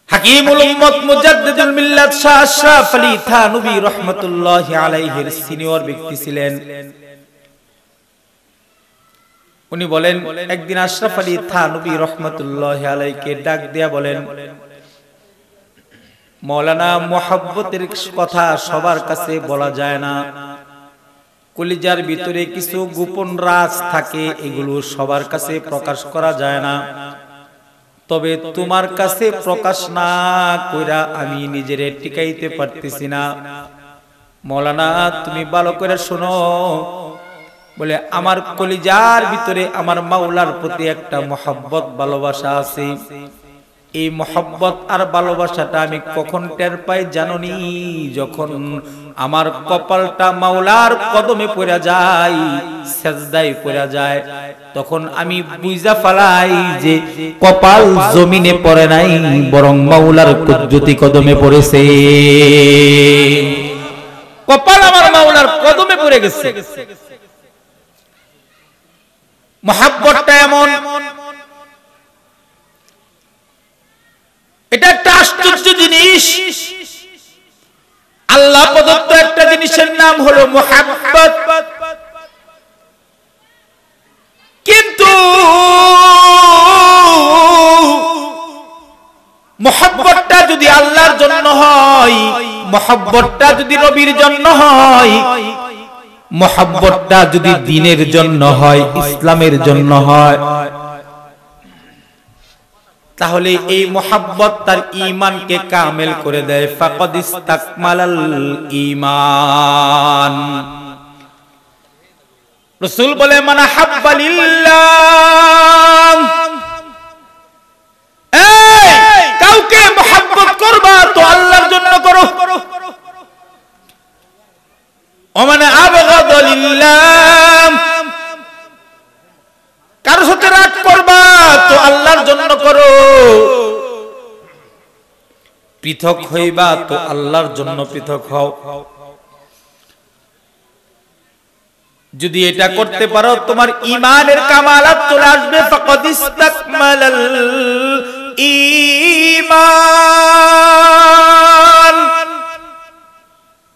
হাকিমুল উম্মত মুজাদ্দিদুল মিল্লাত শাহ আশরাফ আলী থানভী রাহমাতুল্লাহি আলাইহির সিনিয়র ব্যক্তি ছিলেন। উনি বলেন, একদিন আশরাফ আলী থানভী রাহমাতুল্লাহি আলাইহিকে ডাক দিয়া বলেন, মাওলানা, মুহাব্বতের কথা সবার কাছে বলা যায় না, কলিজার ভিতরে কিছু গোপন রাজ থাকে, এগুলো সবার কাছে প্রকাশ করা যায় না। তবে তোমার কাছে প্রকাশ না কইরা আমি নিজেরে টিকাইতে পারতেছি না। মাওলানা, তুমি ভালো করে শোনো। বলে, আমার কলিজার ভিতরে আমার মাওলার প্রতি একটা মহব্বত, ভালোবাসা আছে। এই মহব্বত আর ভালোবাসাটা আমি কখন টের পাই জানোনি? যখন আমার কপালটা মাওলার কদমে পড়ে যায়, সেজদায় পড়ে যায়, তখন আমি বুঝা ফেলাই যে কপাল জমিনে পড়ে নাই, বরং মাওলার কুদরতি কদমে পড়েছে। কপাল আমার মাওলার কদমে পড়ে গেছে। মহব্বতটা এমন, এটা একটা আশ্চর্য জিনিস। আল্লাহ প্রদত্ত একটা জিনিসের নাম হলো মুহাব্বত। কিন্তু মুহাব্বতটা যদি আল্লাহর জন্য হয়, মুহাব্বতটা যদি নবীর জন্য হয়, মুহাব্বতটা যদি দ্বীনের জন্য হয়, ইসলামের জন্য হয়, তাহলে এই মুহাব্বত তার ঈমানকে কামেল করে দেয়। ফাকাদ ইস্তাকমালাল ঈমান। রাসূল বলে, মান হাব্বা লিল্লাহ, কাউকে মুহাব্বত করবা তো আল্লাহর জন্য করো। ওমান আবগাদা লিল্লাহ, কারো সাথে রাগ করবা তো আল্লাহর জন্য করো। পৃথক হইবা তো আল্লাহর জন্য পৃথক হও। যদি এটা করতে পারো, তোমার ঈমানের কামালাত চলে আসবে। ফাকাদ ইস্তাকমালাল ঈমান,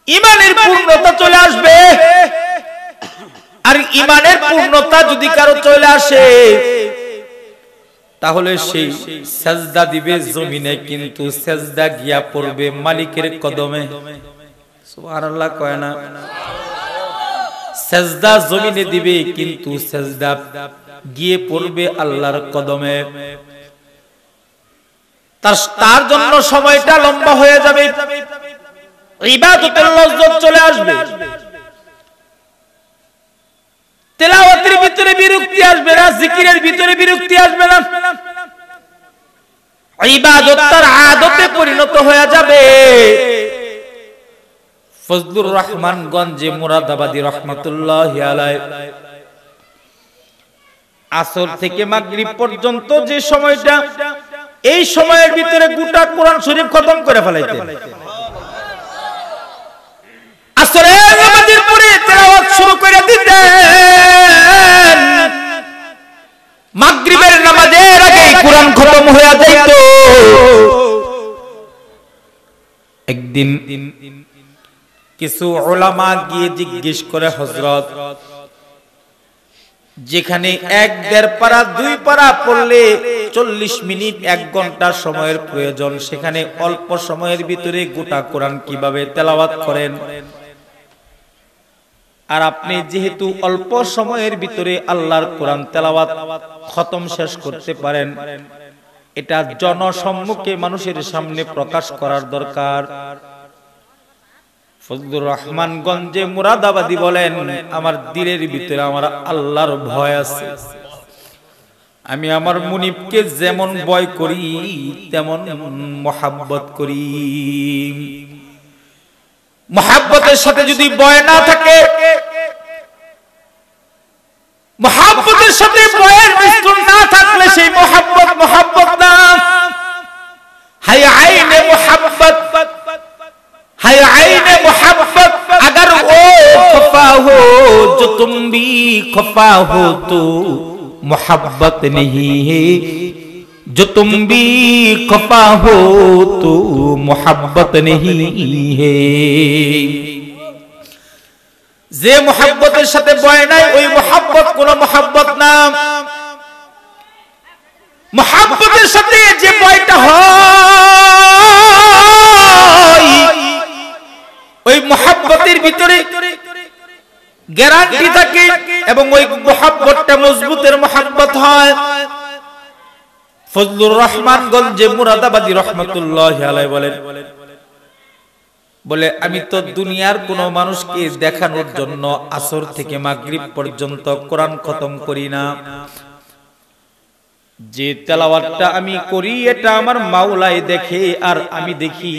ঈমানের পূর্ণতা চলে আসবে। আর ঈমানের পূর্ণতা যদি কারো চলে আসে, তাহলে সেই সেজদা দিবে জমিনে, কিন্তু সেজদা গিয়া পড়বে মালিকের কদমে। সুবহানাল্লাহ কয় না? সেজদা জমিনে দিবে, কিন্তু সেজদা গিয়ে পড়বে আল্লাহর কদমে। তার জন্য সময়টা লম্বা হয়ে যাবে, ইবাদতের লজ্জত চলে আসবে, তেলাওয়াতের ভিতরে বিরক্তি আসবে না, জিকিরের ভিতরে বিরক্তি আসবে না। ইবাদত তার আদতে পরিণত হয়ে যাবে। ফজলুর রহমান গঞ্জে মুরাদাবাদী রহমাতুল্লাহি আলাইহি, আসর থেকে মাগরিব পর্যন্ত যে সময়টা, এই সময়ের ভিতরে গোটা কোরআন শরীফ খতম করে ফেলাইতেন। আসরের নামাজের পরে তেলাওয়াত শুরু করে দিতেন, মাগরিবের নামাজের আগে কোরআন খতম হয়ে যাইত। একদিন কিছু উলামা গিয়ে জিজ্ঞেস করে, হযরত, যেখানে 1-1.5 পারা 2 পারা পড়লে 40 মিনিট 1 ঘন্টা সময়ের প্রয়োজন, সেখানে অল্প সময়ের ভিতরে গোটা কোরআন কিভাবে তেলাওয়াত করেন? আর আপনি যেহেতু অল্প সময়ের ভিতরে আল্লাহর কোরআন তেলাওয়াত খতম শেষ করতে পারেন, এটা জনসম্মুখে মানুষের সামনে প্রকাশ করার দরকার। ফজলুর রহমান গঞ্জে মুরাদাবাদী বলেন, আমার দিলের ভিতরে আমার আল্লাহর ভয় আছে। আমি আমার মুনিবকে যেমন ভয় করি, তেমন মুহাব্বত করি। মুহাব্বতের সাথে যদি ভয় না থাকে, মুহাব্বতের সাথে ভয়ের মিশ্রণ না থাকলে সেই মুহাব্বত না। হায় আইনে মুহাব্বত, हाय आईने मोहब्बत, अगर वो खफा हो जो तुम भी खफा हो तो मोहब्बत नहीं है। जो तुम भी खफा हो तो मोहब्बत नहीं है। যে মোহাব্বতের সাথে বয় নাই ওই মোহাব্বত কোন মোহাব্বত না। মোহাব্বতের সাথে যে বয়টা হয় ওই মোহাব্বতের ভিতরে গ্যারান্টি থাকে এবং ওই মোহাব্বতটা মজবুতের মোহাব্বত হয়। ফজলুর রহমান গঞ্জে মুরাদাবাদী রহমাতুল্লাহি আলাইহি বলে আমি তো দুনিয়ার কোন মানুষকে দেখানোর জন্য আসর থেকে মাগরিব পর্যন্ত কোরআন খতম করি না। যে তেলাওয়াতটা আমি করি এটা আমার মাওলাই দেখে আর আমি দেখি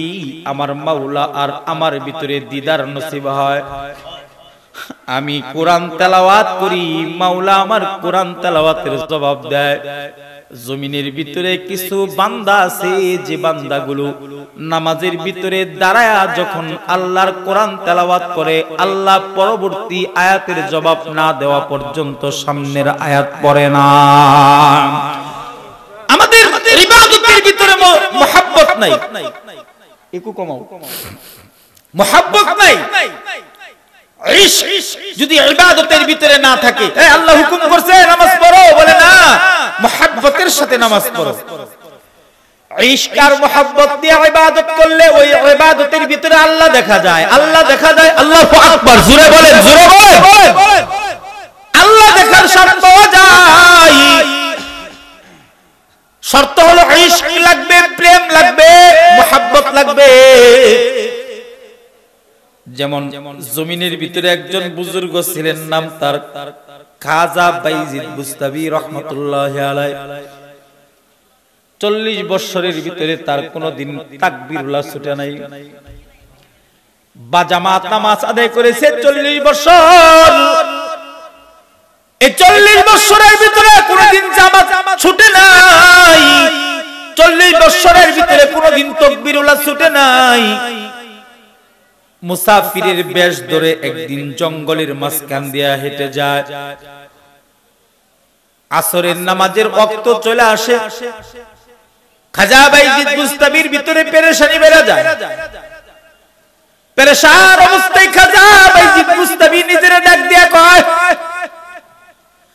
আমার মাওলা আর আমার ভিতরে দিদার নসিব হয়। আমি কোরআন তেলাওয়াত করি, মাওলা আমার কোরআন তেলাওয়াতের জবাব দেয়। জমিনের ভিতরে কিছু বান্দা আছে যে বান্দাগুলো নামাজের ভিতরে দাঁড়ায়া যখন আল্লাহর কোরআন তেলাওয়াত করে আল্লাহ পরবর্তী আয়াতের জবাব না দেওয়া পর্যন্ত সামনের আয়াত পড়ে না। আমাদের ইবাদতের ভিতরে মুহাব্বত নাই, একটু কমাও, মুহাব্বত নাই। ইশক যদি ইবাদতের ভিতরে না থাকে, আল্লাহ হুকুম করছে নামাজ পড়ো, বলে না মুহাব্বতের সাথে নামাজ পড়ো। ইশক আর মুহাব্বত দিয়ে ইবাদত করলে ওই ইবাদতের ভিতরে আল্লাহ দেখা যায়, আল্লাহ দেখা যায়। আল্লাহু আকবার, জোরে বলেন, জোরে বলেন। আল্লাহ দেখার শর্ত যায়, শর্ত হলো ইশক লাগবে, প্রেম লাগবে, মুহাব্বত লাগবে। যেমন জমিনের ভিতরে একজন বুজুর্গ ছিলেন, নাম তার খাজা বাইজিদ বুস্তাবি রহমাতুল্লাহি আলাইহি। 40 বছরের ভিতরে তার কোনদিন তাকবীরুল্লাহ ছুটে নাই, বা জামাত নামাজ আদায় করেছে 40 বছর। এই 40 বছরের ভিতরে কোনদিন জামাত ছুটে নাই, 40 বছরের ভিতরে কোনদিন তাকবীরুল্লাহ ছুটে নাই। মুসাফিরের বেশ ধরে একদিন জঙ্গলের মাঝখান দিয়ে হেঁটে যায়। আসরের নামাজের ওয়াক্ত চলে আসে, খাজা বাইজিদ বুস্তাবির ভিতরে পেরেশানি বেড়ে যায়। পেরেশান অবস্থায় খাজা বাইজিদ বুস্তাবি নিজের ডাক দিয়া কয়,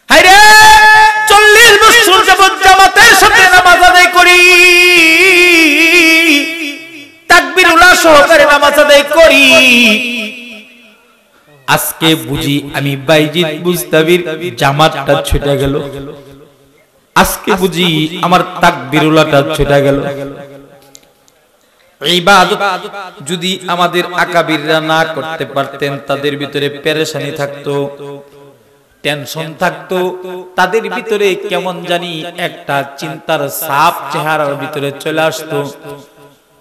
হায়রে 40 বছর যাবত জামাতের সাথে নামাজ আদায় করি, তাকবীরুল্লাহ সহকারে নামাজ আদায় করি, আজকে বুঝি আমি বাইজিদ বুস্তাবির জামাতটা ছুটে গেল, আজকে বুঝি আমার তাকবীরুল্লাহটা ছুটে গেল। ইবাদত যদি আমাদের আকাবিররা না করতে পারতেন, তাদের ভিতরে পেরেশানি থাকতো, টেনশন থাকতো, তাদের ভিতরে কেমন জানি একটা চিন্তার ছাপ চেহারার ভিতরে চলে আসতো।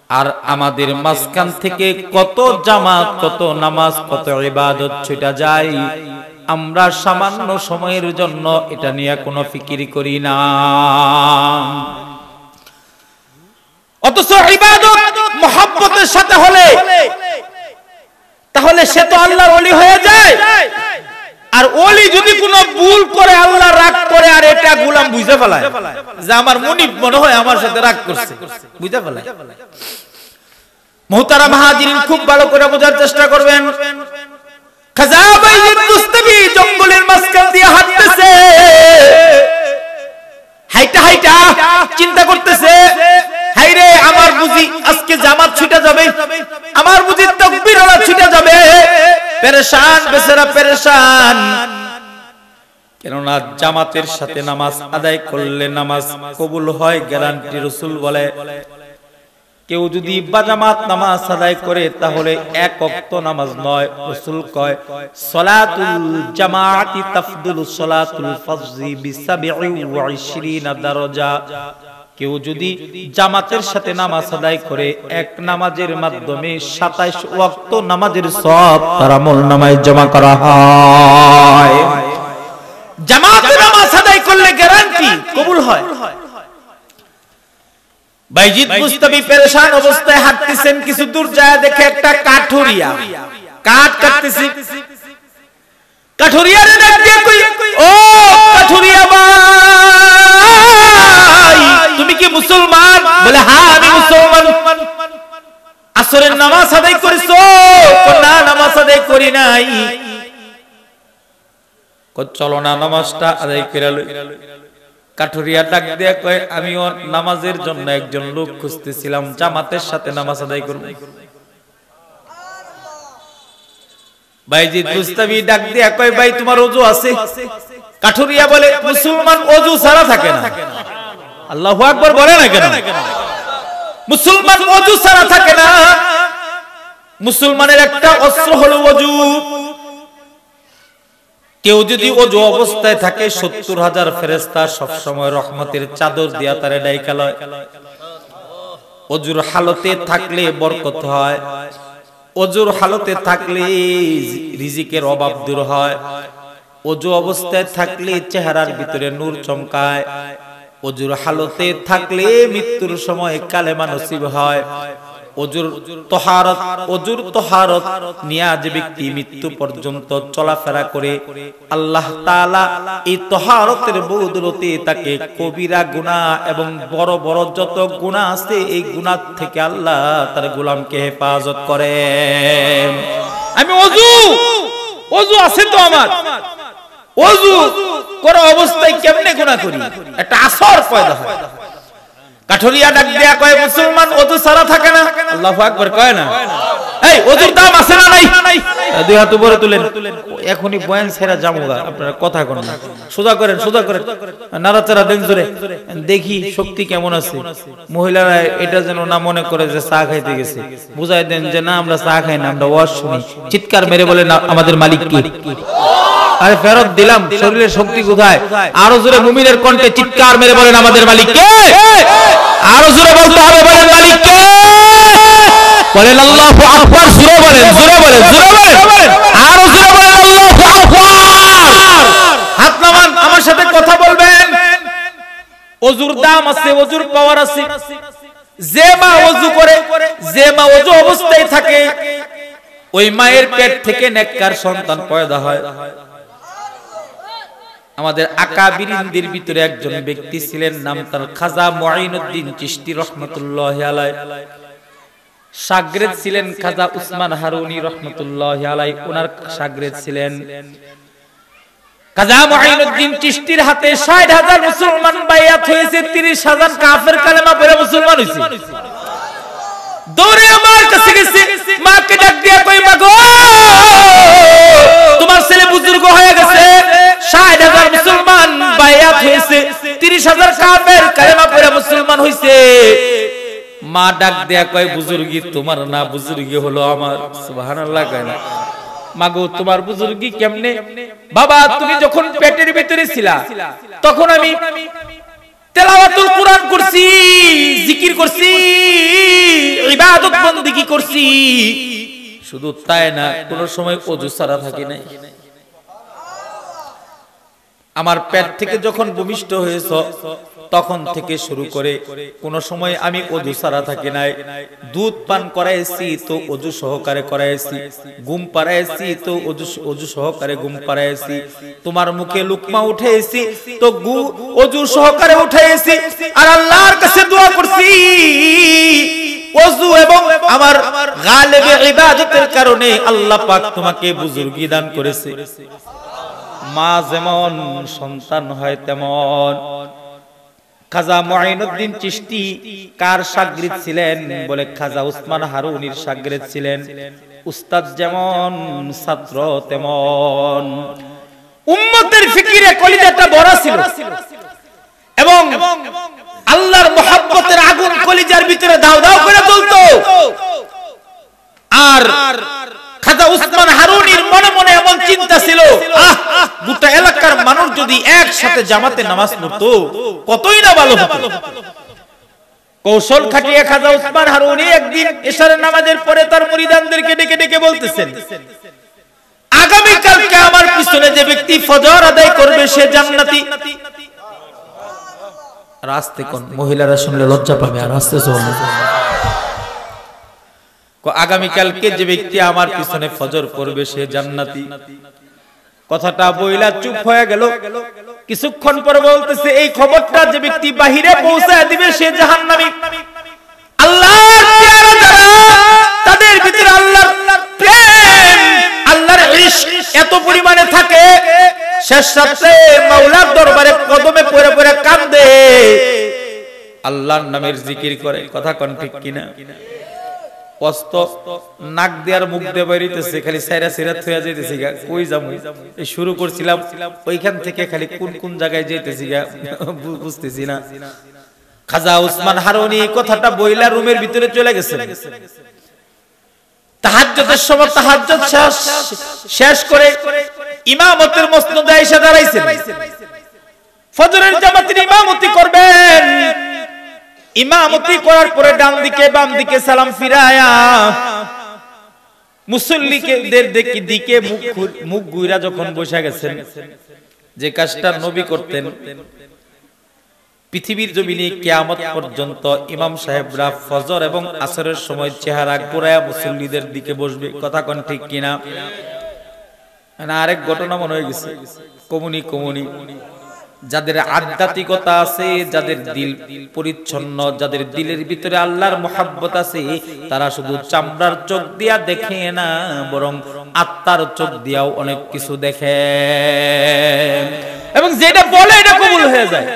আর আমাদের মাঝখান থেকে কত জামাত, কত নামাজ, কত ইবাদত ছুটে যায়, আমরা সামান্য সময়ের জন্য এটা নিয়ে কোনো ফিকির করি না। অথচ ইবাদত মুহাব্বতের সাথে হলে তাহলে সে তো আল্লাহর ওলি হয়ে যায়। আর ওলি যদি কোনো ভুল করে আল্লাহ রাগ করে, আর এটা গোলাম বুঝে ফেলায় যে আমার মুনিব মনে হয় আমার সাথে রাগ করছে, বুঝে ফেলায়। মুহতারাম হাজিরিন, খুব ভালো করে বোঝার চেষ্টা করবেন। খাজা বাইজিদ বুস্তাবি জঙ্গলের মাঝখান দিয়ে হাঁটতেছে, হাইটা হাইটা চিন্তা করতেছে, হাইরে আমার বুঝি আজকে জামাত ছুটে যাবে, আমার বুঝি তাকবীরুল্লাহ ছুটে যাবে। পেরেশান বেচারা, পেরেশান। কেননা জামাতের সাথে নামাজ আদায় করলে নামাজ কবুল হয়, গ্যারান্টি। রাসূল বলে কেউ যদি বাজামাত নামাজ আদায় করে তাহলে এক ওয়াক্ত নামাজ নয়, রাসূল কয় সালাতুল জামাআতি তাফদুলু সালাতুল ফাজরি বি27 দারাজা। কেউ যদি জামাতের সাথে নামাজ আদায় করে এক নামাজের মাধ্যমে 27 ওয়াক্ত নামাজের সওয়াব তার আমলনামায় জমা করা হয়। জামাতে নামাজ আদায় করলে গ্যারান্টি কবুল হয়। বাইজিদ বুস্তাবি পেরেশান অবস্থায় হাঁটতেছেন, কিছু দূর যায় দেখে একটা কাঠুরিয়া কাঠ কাটতেছে। কাঠুরিয়ারে ডাক দিয়ে কই, ও কাঠুরিয়া ভাই, তুমি কি মুসলমান? বলে হ্যাঁ আমি মুসলমান। আসরের নামাজ আদায় করেছো? না নামাজ আদায় করি নাই। চলো না নামাজটা আদায় করে লই। কাঠুরিয়া ডাক দিয়ে কয় আমিও নামাজের জন্য একজন লোক খুঁজতেছিলাম, জামাতের সাথে নামাজ আদায় করব। বাইজিদ বুস্তামি ডাক দিয়ে কয় ভাই তোমার ওযু আছে? কাঠুরিয়া বলে মুসলমান ওযু ছাড়া থাকে না। আল্লাহু আকবার বলে না কেন? মুসলমান ওযু ছাড়া থাকে না। মুসলমানের একটা অস্ত্র হলো ওযু। কেউ যদি ওযু অবস্থায় থাকে ৭০,০০০ ফেরেশতা সব সময় রহমতের চাদর দিয়া তারে ডাইকা লয়। ওযুর হালতে থাকলে বরকত হয়, ওযুর হালতে থাকলে রিজিকের অভাব দূর হয়, ওযু অবস্থায় থাকলে চেহারার ভিতরে নূর চমকায়, ওযুর হালতে থাকলে মৃত্যুর সময় কালেমা নসিব হয়। ওযুর তহারত নিয়ে যে ব্যক্তি মৃত্যু পর্যন্ত চলাফেরা করে আল্লাহ তাআলা এই তহারতের বদৌলতে তাকে কবিরা গুনাহ এবং বড় বড় যত গুনাহ আছে এই গুনাহ থেকে আল্লাহ তার গোলামকে হেফাজত করে। আমি ওযু আছে তো আমার, ওযু করা অবস্থায় কেমনে গুনাহ করি? একটা আসর পয়দা হয়। কাঠুরিয়া ডাক দেয়া কয় মুসলমান ওযু ছাড়া থাকে না। আল্লাহু আকবার কয় না? এই ওযুর দাম আছে না নাই? দুই হাত উপরে তুলেন। এখনি বয়ান ছেড়া জামুগা, আপনারা কথা কোন না। সোজা করেন, সোজা করেন, নাড়াচাড়া দেন জোরে, দেখি শক্তি কেমন আছে। মহিলারা এটা যেন না মনে করে যে চা খাইতে গেছে, বুঝাই দেন যে না আমরা চা খাই না, আমরা ওয়াজ শুনি। চিৎকার মেরে বলে না আমাদের মালিক কি? আরে ফেরত দিলাম, শরীরের শক্তি কোথায়? আরো জোরে মুমিনের কণ্ঠে চিৎকার মেরে বলেন আমাদের মালিক কে? আরো জোরে বলতে হবে, বলেন মালিক কে? বলেন আল্লাহু আকবার। জোরে বলেন, জোরে বলেন, জোরে বলেন, আরো জোরে বলেন আল্লাহু আকবার। হাত নামান, আমার সাথে কথা বলবেন। ওযুর দাম আছে, ওযুর পাওয়ার আছে। যে মা ওযু করে, যে মা ওযু অবস্থায় থাকে, ওই মায়ের পেট থেকে নেককার সন্তান পয়দা হয়। আমাদের আকাবিরিনদের ভিতরে একজন ব্যক্তি ছিলেন, নাম তার খাজা মুঈনুদ্দিন চিশতি রাহমাতুল্লাহি আলাইহি। শাগরেদ ছিলেন খাজা উসমান হারুনি রাহমাতুল্লাহি আলাইহি, ওনার শাগরেদ ছিলেন খাজা মুঈনুদ্দিন চিশতির হাতে ৬০,০০০ মুসলমান বাইয়াত হয়েছে, ৩০,০০০ কাফের কালেমা পড়ে মুসলমান হইছে। দৌড়ে আমার কাছে গেছে, মাকে ডাক দিয়া কই মা গো তোমার ছেলে বুজুর্গ হয়ে গেছে, ৬০,০০০ মুসলমান বাইয়াত হয়েছে, ৩০,০০০ কাফের কালেমা পড়ে মুসলমান হইছে। মা ডাক দেয়া কয় বুজুর্গি তোমার না, বুজুর্গি হলো আমার। সুবহানাল্লাহ কয় না? মাগো তোমার বুজুর্গি কেমনে? বাবা তুমি যখন পেটের ভিতরে ছিলা তখন আমি তেলাওয়াতুল কুরআন করছি, জিকির করছি, ইবাদত বন্দেগী করছি। শুধু তাই না, কোন সময় ওযু ছাড়া থাকি নাই। আমার পেট থেকে যখন ভূমিষ্ঠ হয়েছ তখন থেকে শুরু করে কোন সময় আমি ওযু ছাড়া থাকি নাই। দুধ পান করাইছি তো ওযু সহকারে করাইছি, ঘুম পাড়াইছি তো ওযু সহকারে ঘুম পাড়াইছি, তোমার মুখে লুকমা উঠাইছি তো ওযু সহকারে উঠাইছি। আর আল্লাহর কাছে দোয়া করছি ওযু এবং আমার গালিবে ইবাদতের কারণে আল্লাহ পাক তোমাকে বুজুর্গি দান করেছে। মা যেমন সন্তান হয় তেমন। খাজা মুঈনুদ্দিন চিশতি কার শাগরিদ ছিলেন? বলে খাজা উসমান হারুনির শাগরিদ ছিলেন। উস্তাদ যেমন ছাত্র তেমন। উম্মতের ফিকিরে কলিজাটা বড় ছিল এবং আল্লাহর মহব্বতের আগুন কলিজার ভিতরে দাও দাও করে জ্বলতো। আর খাজা উসমান হারুনির মনে মনে এমন চিন্তা ছিল, গোটা এলাকার মানুষ যদি একসাথে জামাতে নামাজ পড়তো কতই না ভালো হতো। কৌশল খাটিয়ে খাজা উসমান হারুনি একদিন এশারের নামাজের পরে তার মুরিদানদেরকে ডেকে ডেকে বলতেছেন, আগামী কালকে আমার পিছনে যে ব্যক্তি ফজর আদায় করবে সে জান্নাতি। রাস্তে কোন মহিলারা শুনলে লজ্জা পাবে, আর রাস্তে চলবে। আগামী কালকে যে ব্যক্তি আমার পিছনে ফজর পড়বে সে জান্নাতি। কথাটা বইলা চুপ হয়ে গেল। কিছুক্ষণ পর বলতেছে, এই খবরটা যে ব্যক্তি বাহিরে পৌঁছায় দিবে সে জাহান্নামী। আল্লাহর পেয়ারা যারা, তাদের ভিতরে আল্লাহর প্রেম, আল্লাহর ইশক এত পরিমাণে থাকে, শেষ রাতে মাওলার দরবারে কদমে পড়ে পড়ে কাঁদে, আল্লাহর নামের জিকির করে। কথা কোন ঠিক কিনা? অস্ত নাক দেয়ার মুখ দিয়ে বেরিতেছে, খালি সাইরা সিরাত হয়ে যাইতেছি গা, কই যাবো? এই শুরু করছিলাম ওইখান থেকে খালি কোন কোন জায়গায় যাইতেছি গা বুঝতেছি না। খাজা উসমান হারুনি কথাটা বইলা রুমের ভিতরে চলে গেছেন। তাহাজ্জুদের সময় তাহাজ্জুদ শেষ করে ইমামতের মসনদে এসে দাঁড়াইছেন। ফজরের জামাতের ইমামতি করবেন। ইমামতি করার পরে ডান দিকে বাম দিকে সালাম ফিরায়া মুসল্লিদের দিকে মুখ ঘুরা যখন বসে গেছেন, যে কাজটা নবী করতেন, পৃথিবীর জমিনে কিয়ামত পর্যন্ত ইমাম সাহেবরা ফজর এবং আসরের সময় চেহারা ঘুরায়া মুসল্লিদের দিকে বসবে। কথা কোন ঠিক কিনা? আরেক ঘটনা মনে হয়ে গেছে, কমুনি যাদের আধ্যাত্মিকতা আছে, যাদের দিল পরিচ্ছন্ন, যাদের দিলের ভিতরে আল্লাহর মোহাব্বত আছে, তারা শুধু চামড়ার চোখ দিয়া দেখে না, বরং আত্মার চোখ দিয়াও অনেক কিছু দেখে, এবং যেটা বলে এটা কবুল হয়ে যায়।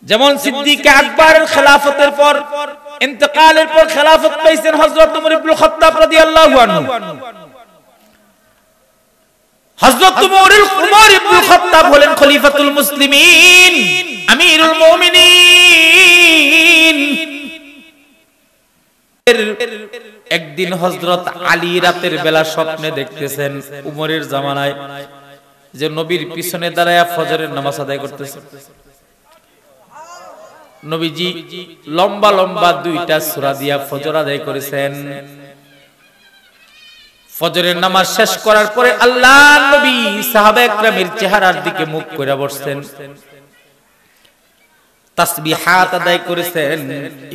যেমন সিদ্দিক আকবরের খেলাফতের পর, ইন্তেকালের পর খেলাফত পাইছেন হযরত ওমর ইবনে খাত্তাব রাদিয়াল্লাহু আনহু। হযরত ওমর ইবনে খাত্তাব হলেন খলিফাতুল মুসলিমিন, আমিরুল মুমিনিন। একদিন হযরত আলী রাতের বেলা স্বপ্নে দেখতেছেন উমরের জামানায় যে নবীর পিছনে দাঁড়ায়া ফজরের নামাজ আদায় করতেছেন। নবীজি লম্বা লম্বা দুইটা সূরা দিয়া ফজর আদায় করেছেন। ফজরের নামাজ শেষ করার পরে আল্লাহর নবী সাহাবা একরামের চেহারার দিকে মুখ করে বসছেন, তাসবিহাত আদায় করেছেন,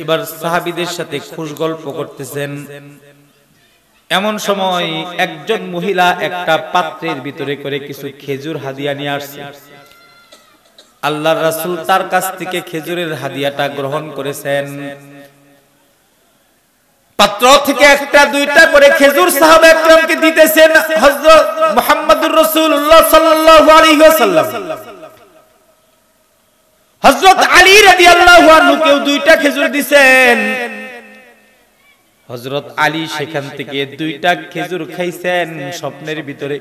এবার সাহাবীদের সাথে খুশ গল্প করতেছেন। এমন সময় একজন মহিলা একটা পাত্রের ভিতরে করে কিছু খেজুর হাদিয়া নিয়ে আসছে। আল্লাহর রাসূল তার কাছ থেকে খেজুরের হাদিয়াটা গ্রহণ করেছেন। পাত্র থেকে একটা দুইটা করে খেজুর সাহাবা একরামকে দিতেছেন হযরত মুহাম্মদুর রাসূলুল্লাহ সাল্লাল্লাহু আলাইহি ওয়াসাল্লাম। হযরত আলী রাদিয়াল্লাহু আনহু কেউ দুইটা খেজুর দিবেন। হযরত আলী সেখান থেকে দুইটা খেজুর খাইছেন স্বপ্নের ভিতরে।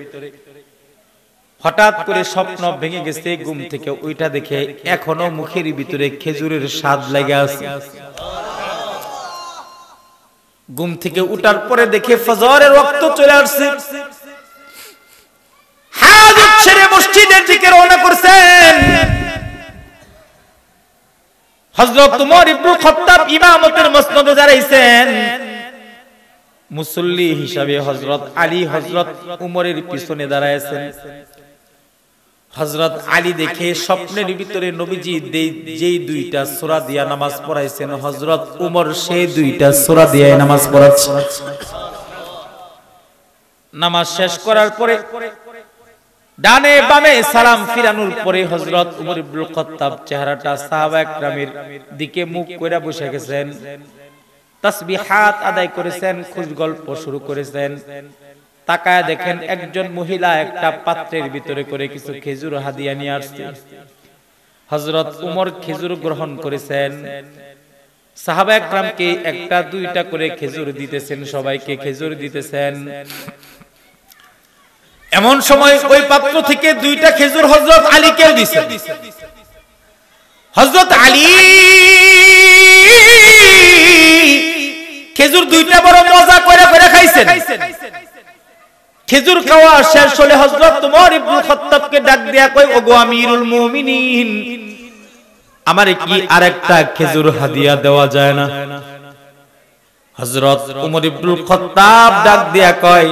হঠাৎ করে স্বপ্ন ভেঙে গেছে, ঘুম থেকে ওইটা দেখে এখনো মুখের ভিতরে খেজুরের স্বাদ লেগে আছে। ঘুম থেকে উঠার পরে দেখে ফজরের ওয়াক্ত চলে আসছে। হাজত ছেড়ে মসজিদের দিকে রওনা করছেন। হযরত ওমর ইবনে খাত্তাব ইমামতের মসনদে দাঁড়াইছেন। মুসল্লি হিসাবে হযরত আলী হযরত উমরের পিছনে দাঁড়ায়ছেন। হযরত আলী দেখে স্বপ্নের ভিতরে নবীজি যেই দুইটা সূরা দিয়া নামাজ পড়াইছেন, হযরত উমর সেই দুইটা সূরা দিয়ে নামাজ পড়াচ্ছে। নামাজ শেষ করার পরে ডানে বামে সালাম ফিরানোর পরে হযরত উমর ইবনে খাত্তাব চেহারাটা সাহাবা একরামের দিকে মুখ কইরা বসে গেছেন, তাসবিহাত আদায় করেছেন, খুশ গল্প শুরু করেছেন। তাকায় দেখেন একজন মহিলা একটা পাত্রের ভিতরে করে কিছু খেজুর হাদিয়া নিয়ে আসছে। হযরত উমর খেজুর গ্রহণ করেছেন, সাহাবা একরামকে একটা দুইটা করে খেজুর দিতেছেন, সবাইকে খেজুর দিতেছেন। এমন সময় ওই পাত্র থেকে দুইটা খেজুর হযরত আলীকেও দিয়েছেন। হযরত আলী খেজুর দুইটা বড় মজা করে করে খাইছেন। খেজুর খাওয়া শেষ হলে হযরত ওমর ইবনে খাত্তাবকে ডাক দিয়া কয়, ওগো আমিরুল মুমিনিন, আমারে কি আরেকটা খেজুর হাদিয়া দেওয়া যায় না? হযরত ওমর ইবনে খাত্তাব ডাক দিয়া কয়,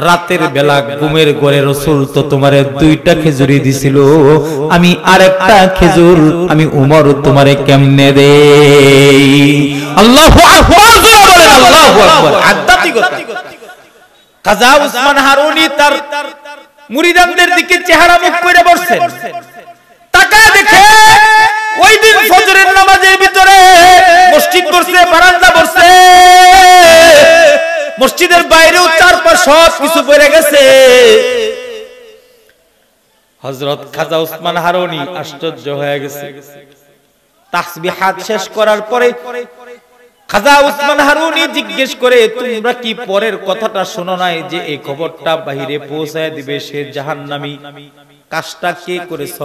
রাতের বেলা ঘুমের ঘরে রাসূল তো তোমারে দুইটা খেজুরই দিছিল, আমি আরেকটা খেজুর আমি ওমর তোমারে কেমনে দেই? আল্লাহু আকবার, জোরে বলেন আল্লাহু আকবার। আধ্যাত্মিকতা। খাজা উসমান হারুনি তার মুরিদানদের দিকে চেহারা মুখ করে বসছেন। তাকায় দেখে ওই দিন ফজরের নামাজের ভিতরে মসজিদ বসছে, বারান্দা বসছে, মসজিদের বাইরেও চারপাশ সব কিছু পড়ে গেছে। হযরত খাজা উসমান হারুনি আশ্চর্য হয়ে গেছে। তাসবিহাত শেষ করার পরে খাজা উসমান হারুনি জিজ্ঞেস করে, তোমরা কি পরের কথাটা শোনো নাই যে এই খবরটা বাহিরে পৌঁছায় দিবে সে জাহান্নামী? কাজটা কে করেছ?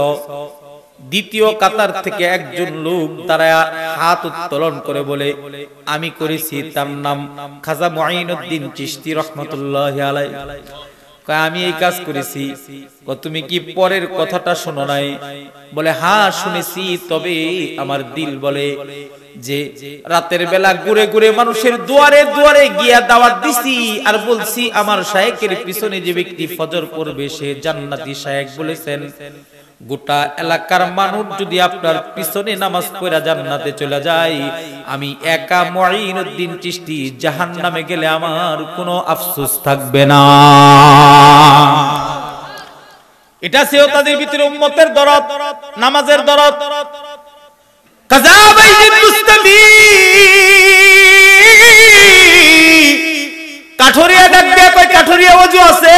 দ্বিতীয় কাতার থেকে একজন লোক দাঁড়ায়া হাত উত্তোলন করে বলে, আমি করেছি। তার নাম খাজা মুঈনুদ্দিন চিশতি রাহমাতুল্লাহি আলাইহি। আমি এই কাজ করেছি। তুমি কি পরের কথাটা শোনো নাই? বলে, হ্যাঁ শুনেছি, তবে আমার দিল বলে যে রাতের বেলা ঘুরে ঘুরে মানুষের দুয়ারে দুয়ারে গিয়া দাওয়াত দিছি আর বলছি আমার শায়েখের পিছনে যে ব্যক্তি ফজর পড়বে সে জান্নাতি। শায়েখ বলেছেন, গোটা এলাকার মানুষ যদি আপনার পিছনে নামাজ পড়া জান্নাতে চলে যায়, আমি একা মুঈনুদ্দিন চিশতি জাহান্নামে গেলে আমার কোনো আফসোস থাকবে না। এটা ছিল তাদের ভিতরে উম্মতের দরদ, নামাজের দরদ। কাজা বাইজিদ মুস্তাফি কাঠুরিয়া ডাক দিয়ে কই, কাঠুরিয়া ওযু আছে?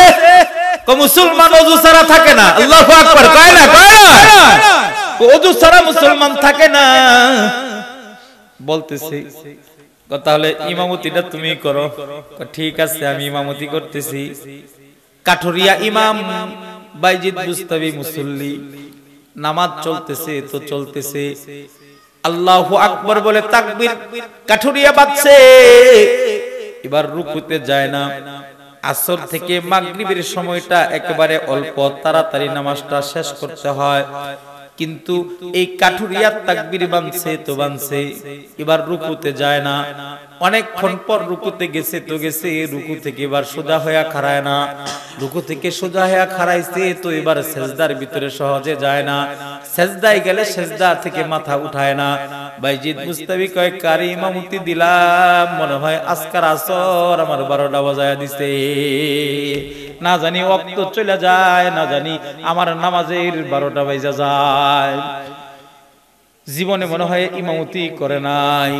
মুসলমান ওযু ছাড়া থাকে না। আল্লাহু আকবার কয় না, কয় না, ওযু ছাড়া মুসলমান থাকে না। বলতেছি, তাহলে ইমামতিটা তুমি করো। ঠিক আছে, আমি ইমামতি করতেছি। কাঠুরিয়া ইমাম, বাইজিদ মুস্তাফি মুসল্লি। নামাজ চলতেছে তো চলতেছে, আল্লাহু আকবার বলে তাকবীর, কাঠুরিয়া বাজছে। এবার রুকুতে যায় না। আসর থেকে মাগরিবের সময়টা একেবারে অল্প, তাড়াতাড়ি নামাজটা শেষ করতে হয়। কিন্তু এই কাঠুরিয়া তাকবীর বানছে তো বানছে, এবার রুকুতে যায় না। অনেকক্ষণ পর রুকুতে গেছে তো গেছে, রুকু থেকে এবার সোজা হয়ে খাড়ায় না। রুকু থেকে সোজা হয়ে খাড়াইছে তো এবার সেজদার ভিতরে সহজে যায় না। সেজদায় গেলে সেজদা থেকে মাথা উঠায় না। বাইজিদ মুস্তাফি কয়, কারি ইমামতি দিলাম, মনে হয় আজকার আসর আমার 12টা বাজায় দিছে। না জানি ওয়াক্ত চলে যায়, না জানি আমার নামাজের 12টা বাজা যায়। জীবনে মনে হয় ইমামতি করে নাই।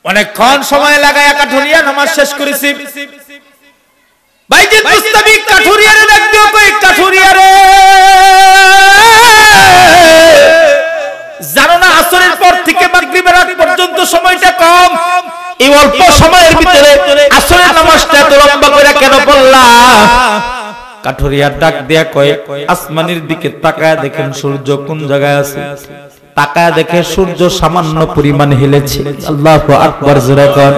অনেকক্ষণ সময় লাগায় কাঠুরিয়া নামাজ শেষ করেছি। বাইজিদ মুস্তাফি কাঠুরিয়ারে ডাক দিও, কই কাঠুরিয়া রে, জানো না আসরের পর থেকে মাগরিবের আগ পর্যন্ত সময়টা কম, এই অল্প সময়ের ভিতরে আসরের নামাজটা এত লম্বা করে কেন পড়লা? কাঠুরিয়া ডাক দিয়া কয়, আসমানের দিকে তাকায় দেখেন সূর্য কোন জায়গায় আছে। তাকায় দেখে সূর্য সামান্য পরিমাণ হেলেছে। আল্লাহু আকবার জোরে কর।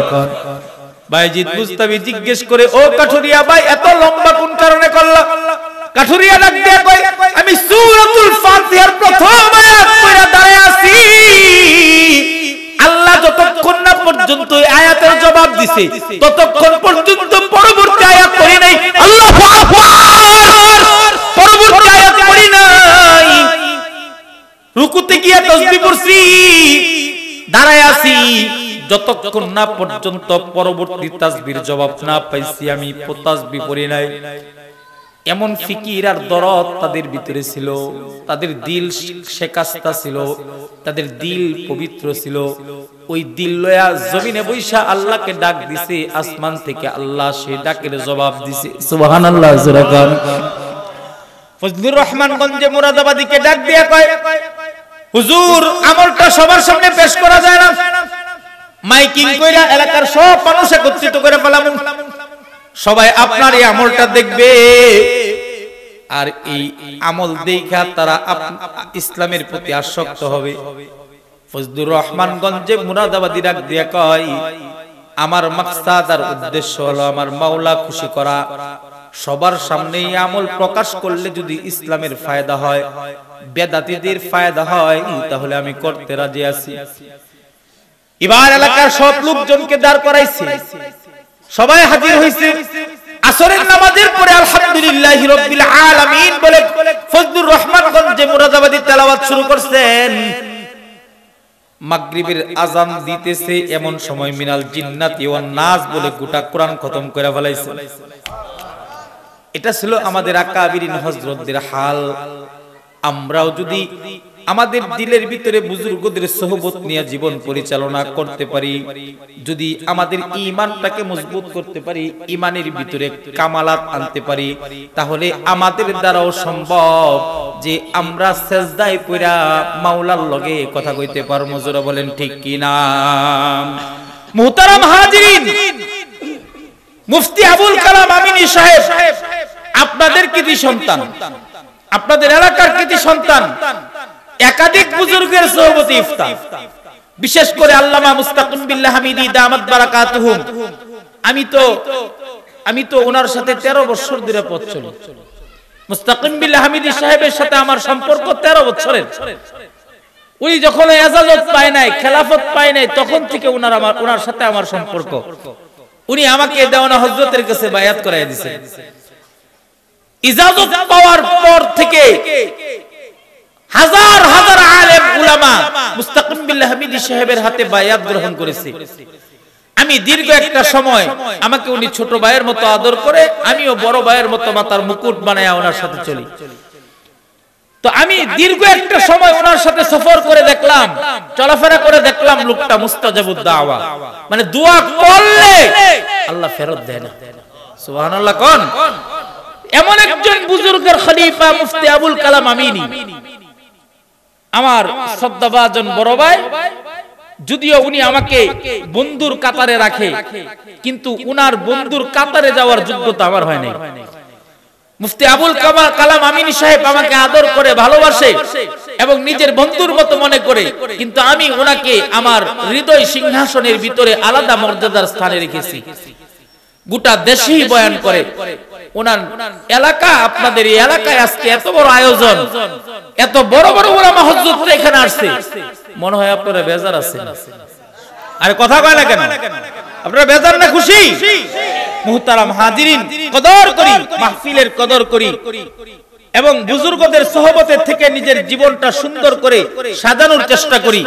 বাইজিদ মুস্তাফি জিজ্ঞেস করে, ও কাঠুরিয়া ভাই, এত লম্বা কোন কারণে করলা? কাঠুরিয়া ডাক দিয়া কয়, আমি সূরাতুল ফাতিহার প্রথম আয়াত পড়ে দাঁড়ায় আছি। আল্লাহ যতক্ষণ না পর্যন্ত এই আয়াতের জবাব দিছে ততক্ষণ পর্যন্ত পরবর্তী আয়াত পড়ি নাই। আল্লাহু আকবার, পরবর্তী আয়াত পড়ি নাই। রুকুতে গিয়া তাসবিহ পড়ছি, দাঁড়ায় আছি, যতক্ষণ না পর্যন্ত পরবর্তী তাসবিহর জবাব না পাইছি আমি তাসবিহ পড়ি নাই। এমন ফিকির আর দরদ তাদের ভিতরে ছিল। তাদের দিল শেকাস্তা ছিল, তাদের দিল পবিত্র ছিল। ওই দিল লয়া জমিনে বৈশা আল্লাহকে ডাক দিছে, আসমান থেকে আল্লাহ সেই ডাকের জবাব দিছে। সুবহানাল্লাহ। ফজলুর রহমান গঞ্জে মুরাদাবাদীকে ডাক দিয়া কয়, হুজুর আমলটা সবার সামনে পেশ করা যায় না, মাইকিং কইরা এলাকার সব মানুষ একত্রিত করে ফেলাম, সবাই আপনার এই আমলটা দেখবে, আর এই আমল দেখা তারা ইসলামের প্রতি আসক্ত হবে। ফজলুর রহমান গঞ্জে মুরাদাবাদী ডাক দিয়া কয়, আমার মাকসাদ আর উদ্দেশ্য হলো আমার মাওলা খুশি করা। সবার সামনে এই আমল প্রকাশ করলে যদি ইসলামের ফায়দা হয়, বেদাতীদের ফায়দা হয়, তাহলে আমি করতে রাজি আছি। এবার এলাকার সব লোকজনকে দাঁড় করাইছে, সবাই হাজির হইছে। আসরের নামাজের পরে আলহামদুলিল্লাহি রাব্বিল আলামিন বলে ফজলুর রহমান গঞ্জে মুরাদাবাদী তেলাওয়াত শুরু করছেন। মাগরিবের আযান দিতেছে, এমন সময় মিনাল জিন্নাতি ওয়ান নাস বলে গোটা কোরআন খতম করে ফেলাইছে। এটা ছিল আমাদের আকাবিরিন হযরতদের হাল। আমরাও যদি আমাদের দিলের ভিতরে বুজুর্গদের সোহবত নিয়ে জীবন পরিচালনা করতে পারি, যদি আমাদের ঈমানটাকে মজবুত করতে পারি, ঈমানের ভিতরে কামালাত আনতে পারি, তাহলে আমাদের দ্বারাও সম্ভব যে আমরা সেজদায় পড়া মাওলার লগে কথা কইতে পারবো। জোরে বলেন ঠিক কি না? মুহতারাম হাজিরিন, মুফতি আবুল কালাম আমিনী সাহেব আপনাদের কৃতি সন্তান, আপনাদের এলাকার কৃতি সন্তান। একাধিক বুজুর্গের সোহবতে ইফতা, বিশেষ করে আল্লামা মুস্তাকিম বিল্লাহ হামিদি দামাত বারাকাতুহুম। আমি তো ওনার সাথে 13 বছর ধরে পথ চলি। মুস্তাকিম বিল্লাহ হামিদি সাহেবের সাথে আমার সম্পর্ক 13 বছরের। উনি যখন এজাজত পায় নাই, খেলাফত পায় নাই, তখন থেকে ওনার সাথে আমার সম্পর্ক। উনি আমাকে দেওয়ানা হযরতের কাছে বায়াত করায় দিয়েছে। ইজাজত পাওয়ার পর থেকে হাজার হাজার আলেম উলামা মুস্তাকিম বিল্লাহ হামিদি সাহেবের হাতে বায়াত গ্রহণ করেছে। আমি দীর্ঘ একটা সময় আমাকে উনি ছোট ভাইয়ের মতো আদর করে, আমিও বড় ভাইয়ের মতো মাথার মুকুট বানায়া ওনার সাথে চলি। তো আমি দীর্ঘ একটা সময় ওনার সাথে সফর করে দেখলাম, চলাফেরা করে দেখলাম, লোকটা মুস্তাজাবুদ দাওয়া, মানে দোয়া করলে আল্লাহ ফেরত দেয় না। সুবহানাল্লাহ কোন? এমন একজন বুজুর্গের খলিফা মুফতি আবুল কালাম আমিনী, আমার শ্রদ্ধাভাজন বড় ভাই। যদিও উনি আমাকে বন্ধুর কাতারে রাখে, কিন্তু উনার বন্ধুর কাতারে যাওয়ার যোগ্যতা আমার হয় নাই। মুফতি আবুল কালাম আমিনী সাহেব আমাকে আদর করে, ভালোবাসে এবং নিজের বন্ধুর মতো মনে করে, কিন্তু আমি ওনাকে আমার হৃদয় সিংহাসনের ভিতরে আলাদা মর্যাদার স্থানে রেখেছি। গোটা দেশেই বয়ান করে ওনার এলাকা। আপনাদের এই এলাকায় আজকে এত বড় আয়োজন, এত বড় বড় উলামা হযরতরা এখানে আসছে, মনে হয় আপনারা বেজার আছেন। আরে কথা কয় না কেন? আপনারা বেজার না খুশি? মুহতারাম হাজিরিন, কদর করি, মাহফিলের কদর করি এবং বুজুর্গদের সোহবতের থেকে নিজের জীবনটা সুন্দর করে সাজানোর চেষ্টা করি।